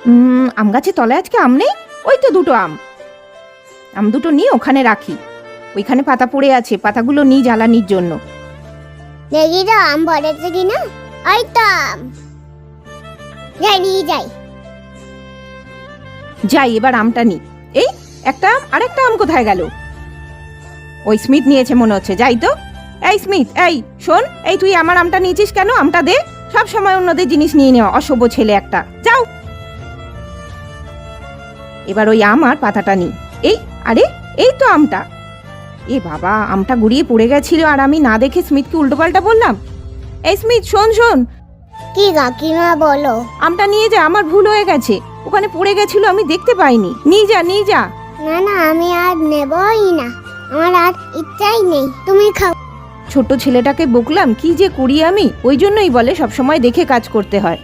আম গাছের তলায় আজকে আম নেই? ওই তো দুটো আম দুটো নিয়ে ওখানে রাখি। ওইখানে পাতা পড়ে আছে, পাতাগুলো নিই জ্বালানির জন্য। দেখি তো আম পড়েছে কিনা। ওই তো আম, যাই নিয়ে যাই। যাই এবার আমটা নি। এই একটা আম, আরেকটা আম কোথায় গেল? ওই স্মিথ নিয়েছে মনে হচ্ছে, যাই তো। এই স্মিথ, এই শোন, এই তুই আমার আমটা নিয়েছিস কেন? আমটা দে। সব সময় অন্যদের জিনিস নিয়ে নেওয়া, অসভ্য ছেলে একটা। যাও এবার ওই আম আর পাতাটা নি। এই আরে এই তো আমটা। এ বাবা, আমটা গুড়িয়ে পড়ে গেছিল আর আমি না দেখে স্মিথকে উল্টোপাল্টা বললাম। এই স্মিথ, শোন শোন, কি কাকিমা বলো? আমটা নিয়ে যা, আমার ভুল হয়ে গেছে। ওখানে পড়ে গেছিল, আমি দেখতে পাইনি। নিয়ে যা নিয়ে যা। না না, আমি আর নেবই না, আমার আর ইচ্ছাই নেই, তুমি খাও। ছোট ছেলেটাকে বকলাম, কি যে করি আমি। ওই জন্যই বলে সবসময় দেখে কাজ করতে হয়।